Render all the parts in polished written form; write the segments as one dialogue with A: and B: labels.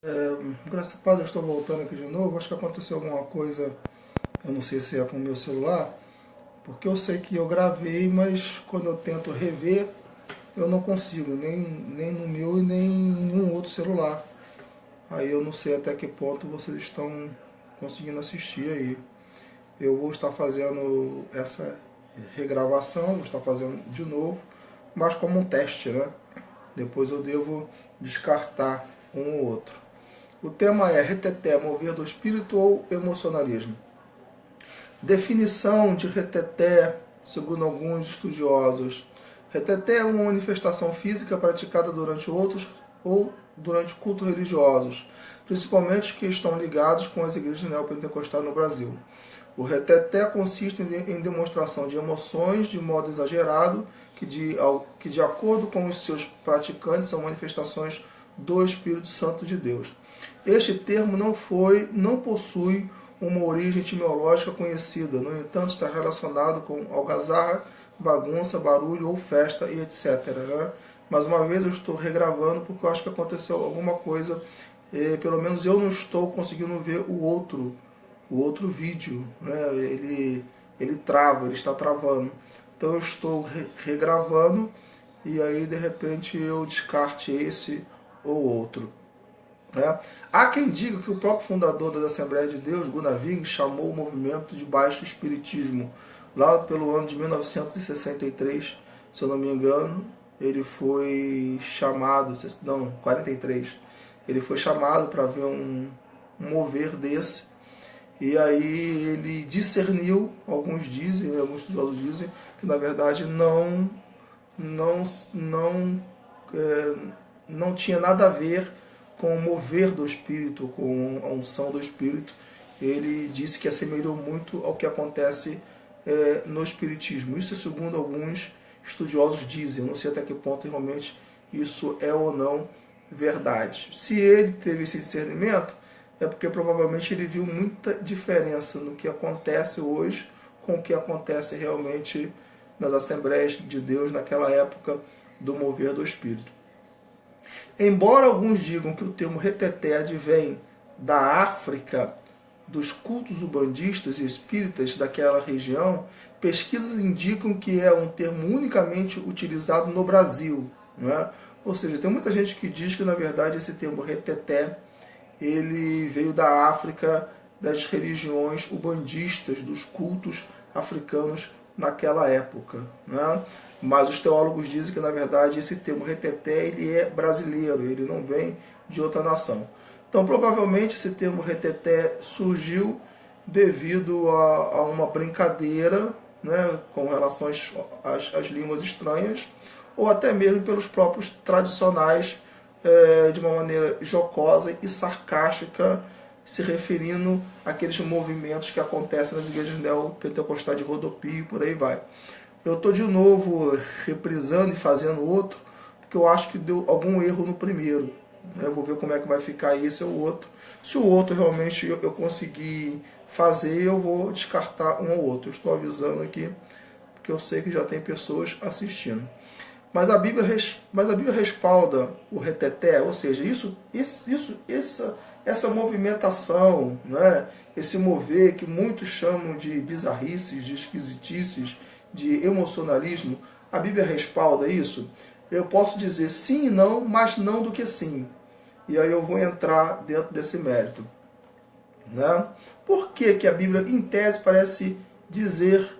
A: Graças a Deus, eu estou voltando aqui de novo. Acho que aconteceu alguma coisa, eu não sei se é com o meu celular, porque eu sei que eu gravei, mas quando eu tento rever, eu não consigo, nem no meu e nem em nenhum outro celular. Aí eu não sei até que ponto vocês estão conseguindo assistir aí. Eu vou estar fazendo essa regravação, vou estar fazendo de novo, mas como um teste, né? Depois eu devo descartar um ou outro. O tema é reteté, mover do espírito ou emocionalismo. Definição de reteté, segundo alguns estudiosos. Reteté é uma manifestação física praticada durante outros ou durante cultos religiosos, principalmente os que estão ligados com as igrejas neopentecostais no Brasil. O reteté consiste em demonstração de emoções de modo exagerado, que de acordo com os seus praticantes são manifestações do Espírito Santo de Deus. Este termo não possui uma origem etimológica conhecida, no entanto está relacionado com algazarra, bagunça, barulho ou festa e etc. Né? Mais uma vez eu estou regravando porque eu acho que aconteceu alguma coisa, pelo menos eu não estou conseguindo ver o outro vídeo, né? Ele trava, ele está travando. Então eu estou regravando e aí de repente eu descarte esse ou outro. Né? Há quem diga que o próprio fundador das Assembleias de Deus, Gunnar Wing, chamou o movimento de baixo espiritismo. Lá pelo ano de 1963, se eu não me engano, ele foi chamado, não, 43, ele foi chamado para ver um mover desse. E aí ele discerniu, alguns dizem, alguns estudiosos dizem, que na verdade não, é, não tinha nada a ver com o mover do Espírito, com a unção do Espírito. Ele disse que assemelhou muito ao que acontece no Espiritismo. Isso é segundo alguns estudiosos dizem. Eu não sei até que ponto realmente isso é ou não verdade. Se ele teve esse discernimento, é porque provavelmente ele viu muita diferença no que acontece hoje com o que acontece realmente nas Assembleias de Deus naquela época do mover do Espírito. Embora alguns digam que o termo reteté advém da África, dos cultos ubandistas e espíritas daquela região, pesquisas indicam que é um termo unicamente utilizado no Brasil. Não é? Ou seja, tem muita gente que diz que, na verdade, esse termo reteté ele veio da África, das religiões ubandistas, dos cultos africanos naquela época. Né? Mas os teólogos dizem que, na verdade, esse termo reteté ele é brasileiro, ele não vem de outra nação. Então, provavelmente, esse termo reteté surgiu devido a uma brincadeira, né, com relação às línguas estranhas, ou até mesmo pelos próprios tradicionais, de uma maneira jocosa e sarcástica, se referindo àqueles movimentos que acontecem nas igrejas neopentecostais de Rodopio e por aí vai. Eu estou de novo reprisando e fazendo outro, porque eu acho que deu algum erro no primeiro. Eu vou ver como é que vai ficar esse ou o outro. Se o outro realmente eu conseguir fazer, eu vou descartar um ou outro. Eu estou avisando aqui, porque eu sei que já tem pessoas assistindo. Mas a Bíblia respalda o reteté, ou seja, essa movimentação, né? Esse mover que muitos chamam de bizarrices, de esquisitices, de emocionalismo, a Bíblia respalda isso? Eu posso dizer sim e não, mas não do que sim. E aí eu vou entrar dentro desse mérito. Né? Por que a Bíblia, em tese, parece dizer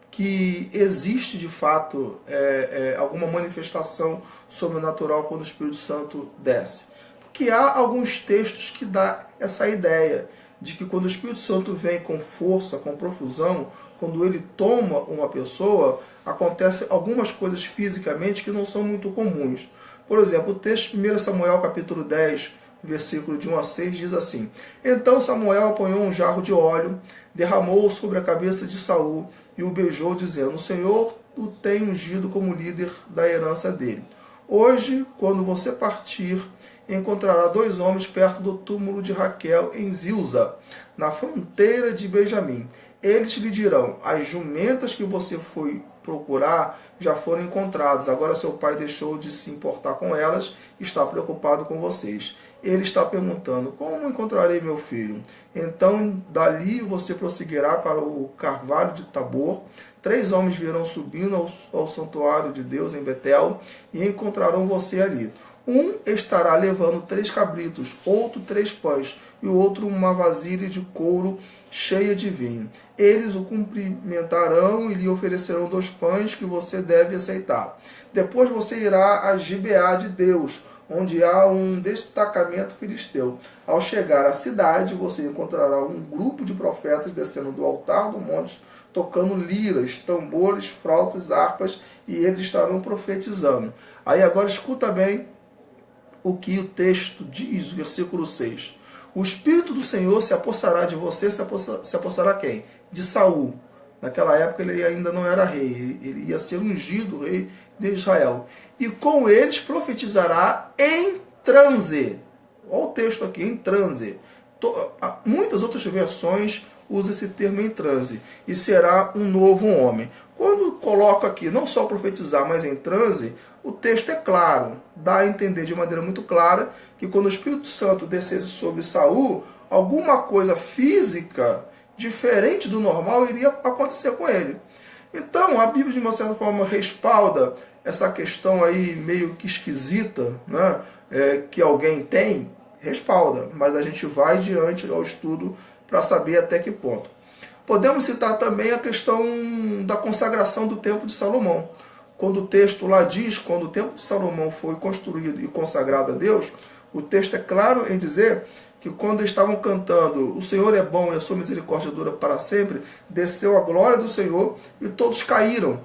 A: que existe de fato alguma manifestação sobrenatural quando o Espírito Santo desce? Porque há alguns textos que dá essa ideia de que quando o Espírito Santo vem com força, com profusão, quando ele toma uma pessoa, acontecem algumas coisas fisicamente que não são muito comuns. Por exemplo, o texto de 1 Samuel capítulo 10, versículo de 1 a 6, diz assim: Então Samuel apanhou um jarro de óleo, derramou-o sobre a cabeça de Saul e o beijou, dizendo: O Senhor o tem ungido como líder da herança dele. Hoje, quando você partir, encontrará 2 homens perto do túmulo de Raquel em Zilza, na fronteira de Benjamim. Eles lhe dirão: as jumentas que você foi procurar já foram encontradas. Agora seu pai deixou de se importar com elas e está preocupado com vocês. Ele está perguntando: como encontrarei meu filho? Então dali você prosseguirá para o carvalho de Tabor. 3 homens virão subindo ao santuário de Deus em Betel e encontrarão você ali. Um estará levando 3 cabritos, outro 3 pães e o outro uma vasilha de couro cheia de vinho. Eles o cumprimentarão e lhe oferecerão 2 pães que você deve aceitar. Depois você irá a Gibeá de Deus, onde há um destacamento filisteu. Ao chegar à cidade, você encontrará um grupo de profetas descendo do altar do monte, tocando liras, tambores, flautas, harpas, e eles estarão profetizando. Aí agora escuta bem o que o texto diz, versículo 6. O Espírito do Senhor se apossará de você, se apossará quem? De Saul. Naquela época ele ainda não era rei, ele ia ser ungido rei de Israel. E com eles profetizará em transe. Olha o texto aqui, em transe. Muitas outras versões usam esse termo em transe. E será um novo homem. Quando coloco aqui não só profetizar, mas em transe, o texto é claro. Dá a entender de maneira muito clara que quando o Espírito Santo descesse sobre Saul, alguma coisa física diferente do normal iria acontecer com ele. Então, a Bíblia, de uma certa forma, respalda essa questão aí meio que esquisita, né, que alguém tem, respalda, mas a gente vai diante ao estudo para saber até que ponto. Podemos citar também a questão da consagração do Templo de Salomão. Quando o texto lá diz, quando o Templo de Salomão foi construído e consagrado a Deus, o texto é claro em dizer que quando estavam cantando "O Senhor é bom e a sua misericórdia dura para sempre", desceu a glória do Senhor e todos caíram.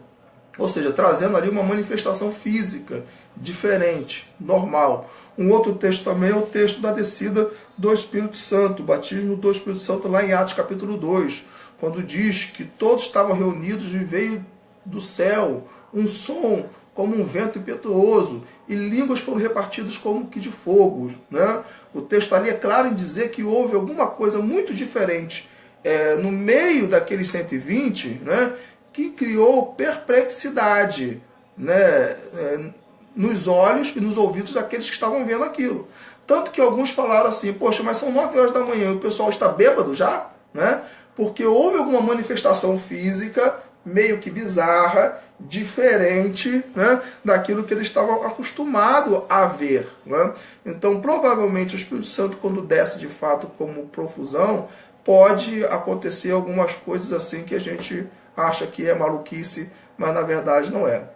A: Ou seja, trazendo ali uma manifestação física, diferente, normal. Um outro texto também é o texto da descida do Espírito Santo, o batismo do Espírito Santo lá em Atos capítulo 2, quando diz que todos estavam reunidos e veio do céu um som como um vento impetuoso, e línguas foram repartidas como que de fogo, né? O texto ali é claro em dizer que houve alguma coisa muito diferente no meio daqueles 120, né? Que criou perplexidade, né? Nos olhos e nos ouvidos daqueles que estavam vendo aquilo. Tanto que alguns falaram assim: poxa, mas são 9 horas da manhã e o pessoal está bêbado já? Né? Porque houve alguma manifestação física meio que bizarra, diferente, né, daquilo que eles estavam acostumados a ver. Né? Então, provavelmente, o Espírito Santo, quando desce de fato como profusão, pode acontecer algumas coisas assim que a gente acha que é maluquice, mas na verdade não é.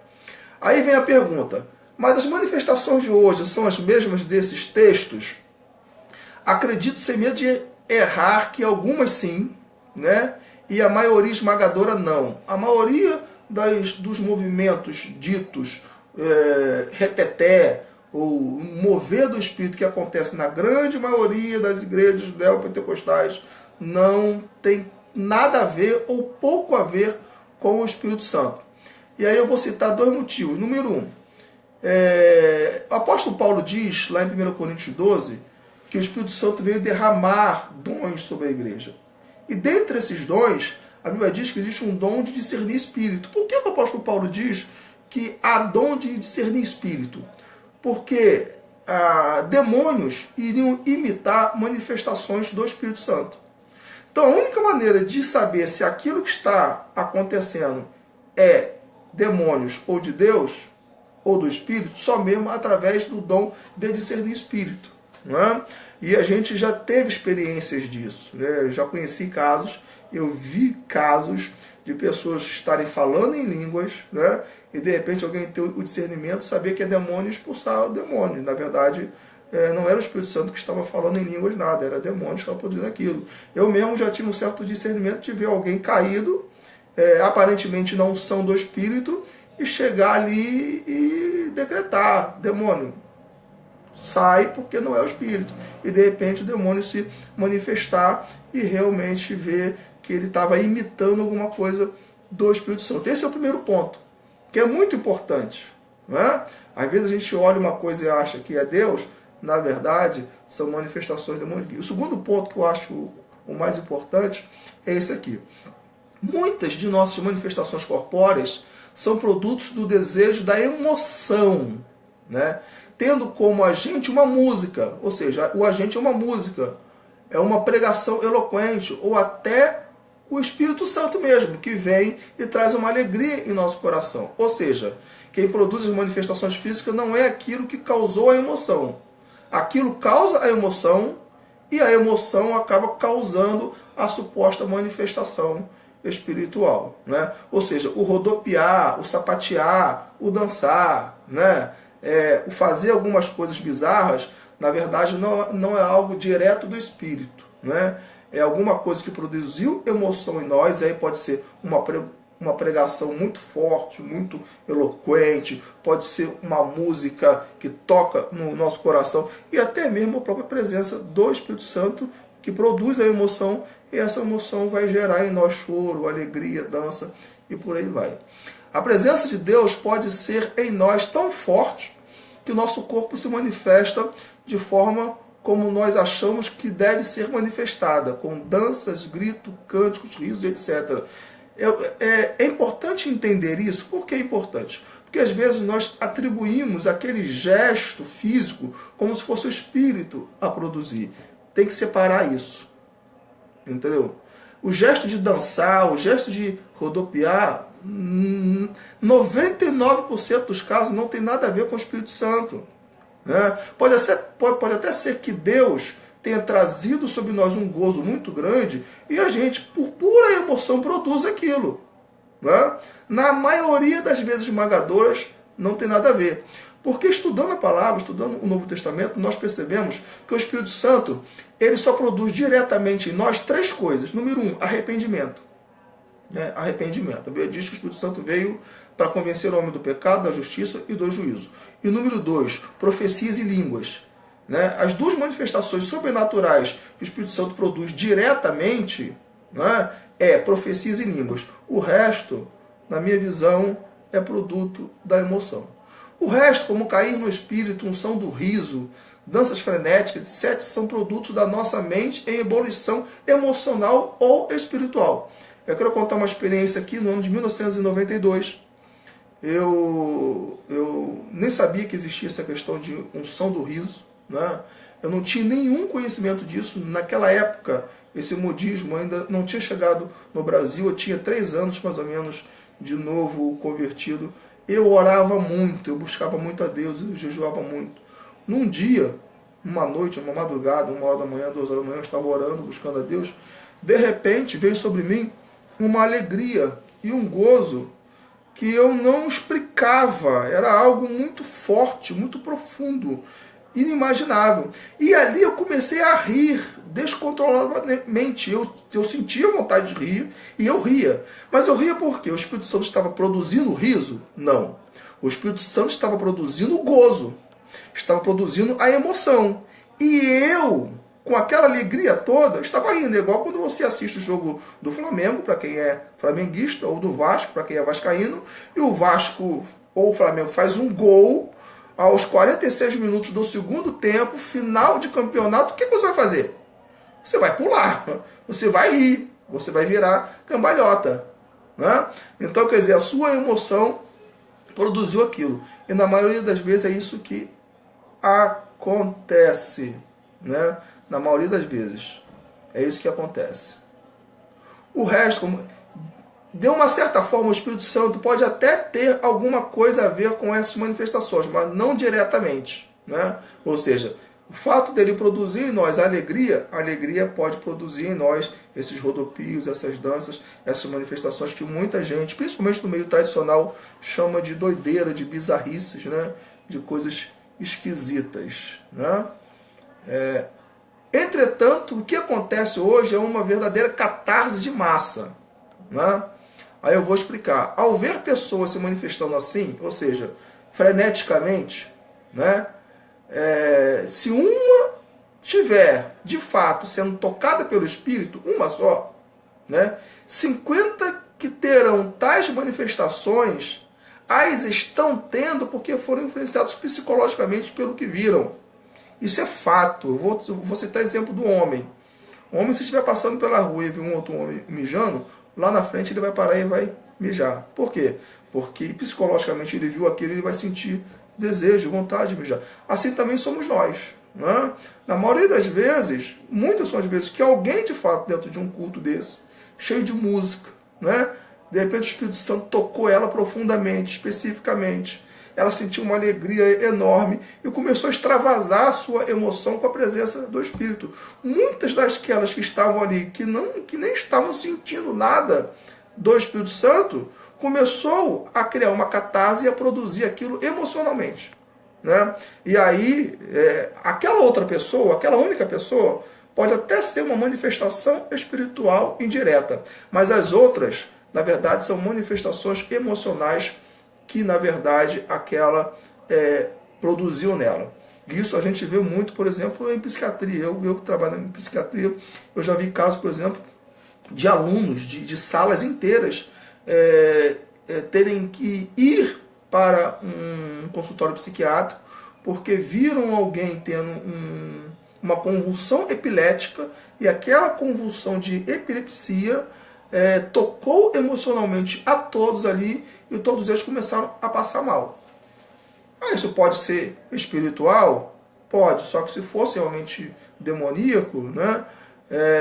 A: Aí vem a pergunta: mas as manifestações de hoje são as mesmas desses textos? Acredito, sem medo de errar, que algumas sim, né? E a maioria esmagadora não. A maioria dos movimentos ditos reteté, ou mover do Espírito, que acontece na grande maioria das igrejas neopentecostais, não tem nada a ver ou pouco a ver com o Espírito Santo. E aí eu vou citar 2 motivos. Número 1, o apóstolo Paulo diz, lá em 1 Coríntios 12, que o Espírito Santo veio derramar dons sobre a igreja. E dentre esses dons, a Bíblia diz que existe um dom de discernir espírito. Por que o apóstolo Paulo diz que há dom de discernir espírito? Porque demônios iriam imitar manifestações do Espírito Santo. Então, a única maneira de saber se aquilo que está acontecendo é demônios ou de Deus, ou do Espírito, só mesmo através do dom de discernir espírito. Não é? E a gente já teve experiências disso. Né? Eu já conheci casos, eu vi casos de pessoas estarem falando em línguas, né? E de repente alguém ter o discernimento, saber que é demônio e expulsar o demônio. Na verdade, não era o Espírito Santo que estava falando em línguas, nada, era demônio que estava produzindo aquilo. Eu mesmo já tive um certo discernimento de ver alguém caído, aparentemente não são do Espírito, e chegar ali e decretar: demônio, sai, porque não é o Espírito. E de repente o demônio se manifestar e realmente ver que ele estava imitando alguma coisa do Espírito Santo. Esse é o primeiro ponto, que é muito importante. Não é? Às vezes a gente olha uma coisa e acha que é Deus, na verdade são manifestações demoníacas. O segundo ponto que eu acho o mais importante é esse aqui. Muitas de nossas manifestações corpóreas são produtos do desejo da emoção, né? Tendo como agente uma música, ou seja, o agente é uma música, é uma pregação eloquente, ou até o Espírito Santo mesmo, que vem e traz uma alegria em nosso coração. Ou seja, quem produz as manifestações físicas não é aquilo que causou a emoção. Aquilo causa a emoção e a emoção acaba causando a suposta manifestação espiritual, né? Ou seja, o rodopiar, o sapatear, o dançar, né? O fazer algumas coisas bizarras, na verdade não é algo direto do espírito, né? É alguma coisa que produziu emoção em nós, e aí pode ser uma pregação muito forte, muito eloquente, pode ser uma música que toca no nosso coração, e até mesmo a própria presença do Espírito Santo que produz a emoção, e essa emoção vai gerar em nós choro, alegria, dança e por aí vai. A presença de Deus pode ser em nós tão forte que o nosso corpo se manifesta de forma como nós achamos que deve ser manifestada, com danças, gritos, cânticos, risos, etc. É importante entender isso. Por que é importante? Porque às vezes nós atribuímos aquele gesto físico como se fosse o espírito a produzir. Tem que separar isso. Entendeu? O gesto de dançar, o gesto de rodopiar, 99% dos casos não tem nada a ver com o Espírito Santo. Né? Pode até ser que Deus tenha trazido sobre nós um gozo muito grande e a gente, por pura emoção, produz aquilo. Né? Na maioria das vezes esmagadoras, não tem nada a ver. Porque estudando a palavra, estudando o Novo Testamento, nós percebemos que o Espírito Santo ele só produz diretamente em nós 3 coisas. Número 1, arrependimento. Arrependimento. A Bíblia diz que o Espírito Santo veio para convencer o homem do pecado, da justiça e do juízo. E número 2, profecias e línguas. Né? As 2 manifestações sobrenaturais que o Espírito Santo produz diretamente, né, é profecias e línguas. O resto, na minha visão, é produto da emoção. O resto, como cair no espírito, unção do riso, danças frenéticas, etc., são produtos da nossa mente em ebulição emocional ou espiritual. Eu quero contar uma experiência aqui no ano de 1992. Eu nem sabia que existia essa questão de unção do riso. Né? Eu não tinha nenhum conhecimento disso. Naquela época, esse modismo ainda não tinha chegado no Brasil. Eu tinha 3 anos, mais ou menos, de novo convertido. Eu orava muito, eu buscava muito a Deus, eu jejuava muito. Num dia, uma noite, uma madrugada, 1 hora da manhã, 2 horas da manhã, eu estava orando, buscando a Deus. De repente, veio sobre mim uma alegria e um gozo que eu não explicava. Era algo muito forte, muito profundo, inimaginável. E ali eu comecei a rir descontroladamente. Eu sentia vontade de rir e eu ria. Mas eu ria por quê? O Espírito Santo estava produzindo riso? Não. O Espírito Santo estava produzindo gozo. Estava produzindo a emoção. E eu, com aquela alegria toda, estava rindo. Igual quando você assiste o jogo do Flamengo, para quem é flamenguista, ou do Vasco, para quem é vascaíno, e o Vasco ou o Flamengo faz um gol aos 46 minutos do segundo tempo, final de campeonato. O que você vai fazer? Você vai pular, você vai rir, você vai virar cambalhota. Né? Então, quer dizer, a sua emoção produziu aquilo. E na maioria das vezes é isso que acontece. Né? Na maioria das vezes é isso que acontece. O resto, de uma certa forma, o Espírito Santo pode até ter alguma coisa a ver com essas manifestações, mas não diretamente. Né? Ou seja, o fato dele produzir em nós a alegria pode produzir em nós esses rodopios, essas danças, essas manifestações que muita gente, principalmente no meio tradicional, chama de doideira, de bizarrices, né? De coisas esquisitas. Né? Entretanto, o que acontece hoje é uma verdadeira catarse de massa. Né? Aí eu vou explicar. Ao ver pessoas se manifestando assim, ou seja, freneticamente, né? Se uma tiver, de fato, sendo tocada pelo Espírito, uma só, né? 50 que terão tais manifestações, as estão tendo porque foram influenciados psicologicamente pelo que viram. Isso é fato. Eu vou citar exemplo do homem. O homem, se estiver passando pela rua e ver um outro homem mijando, lá na frente ele vai parar e vai mijar. Por quê? porque psicologicamente ele viu aquilo, ele vai sentir desejo, vontade de mijar. Assim também somos nós. Né? Na maioria das vezes, muitas são as vezes que alguém de fato dentro de um culto desse, cheio de música, né? De repente o Espírito Santo tocou ela profundamente, especificamente. Ela sentiu uma alegria enorme e começou a extravasar a sua emoção com a presença do Espírito. Muitas daquelas que estavam ali, que nem estavam sentindo nada do Espírito Santo, começou a criar uma catarse e a produzir aquilo emocionalmente. Né? E aí, aquela outra pessoa, aquela única pessoa, pode até ser uma manifestação espiritual indireta, mas as outras, na verdade, são manifestações emocionais que, na verdade, aquela produziu nela. Isso a gente vê muito, por exemplo, em psiquiatria. Eu que trabalho em psiquiatria, eu já vi casos, por exemplo, de alunos de salas inteiras terem que ir para um consultório psiquiátrico porque viram alguém tendo uma convulsão epilética e aquela convulsão de epilepsia tocou emocionalmente a todos ali e todos eles começaram a passar mal. Isso pode ser espiritual? Pode, só que se fosse realmente demoníaco, né?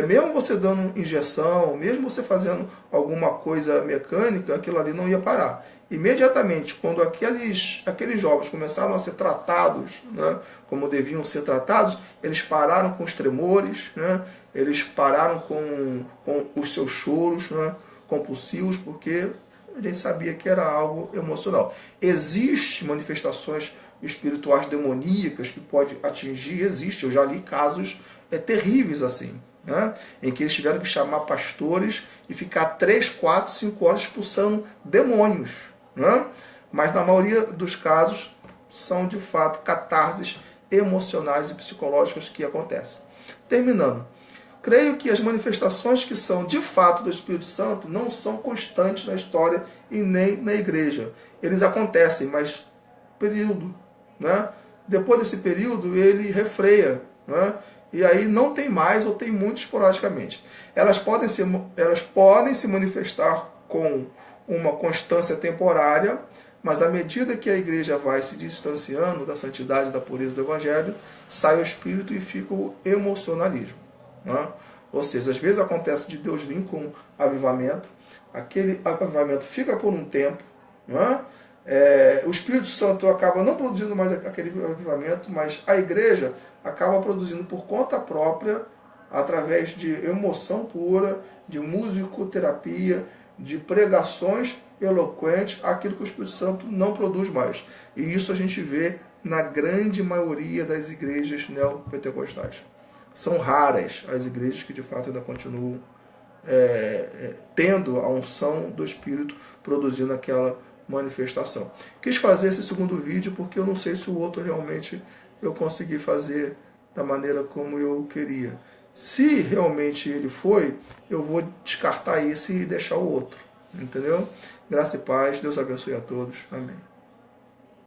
A: Mesmo você dando injeção, mesmo você fazendo alguma coisa mecânica, aquilo ali não ia parar. Imediatamente, quando aqueles jovens começaram a ser tratados, né, como deviam ser tratados, eles pararam com os tremores, né, eles pararam com os seus choros, né, compulsivos, porque a gente sabia que era algo emocional. Existem manifestações espirituais demoníacas que pode atingir, existe. Eu já li casos terríveis assim, né? Em que eles tiveram que chamar pastores e ficar 3, 4, 5 horas expulsando demônios. Né? Mas na maioria dos casos são de fato catarses emocionais e psicológicas que acontecem. Terminando. Creio que as manifestações que são de fato do Espírito Santo não são constantes na história e nem na igreja. Eles acontecem, mas período, né? Depois desse período ele refreia, né? E aí não tem mais ou tem muito esporadicamente. Elas podem se manifestar com uma constância temporária, mas à medida que a igreja vai se distanciando da santidade e da pureza do Evangelho, sai o Espírito e fica o emocionalismo. Né? Ou seja, às vezes acontece de Deus vir com avivamento, aquele avivamento fica por um tempo, né? O Espírito Santo acaba não produzindo mais aquele avivamento, mas a igreja acaba produzindo por conta própria, através de emoção pura, de musicoterapia, de pregações eloquentes, aquilo que o Espírito Santo não produz mais. E isso a gente vê na grande maioria das igrejas neopentecostais. São raras as igrejas que de fato ainda continuam tendo a unção do Espírito produzindo aquela manifestação. Quis fazer esse segundo vídeo porque eu não sei se o outro realmente eu consegui fazer da maneira como eu queria. Se realmente ele foi, eu vou descartar esse e deixar o outro. Entendeu? Graça e paz. Deus abençoe a todos. Amém.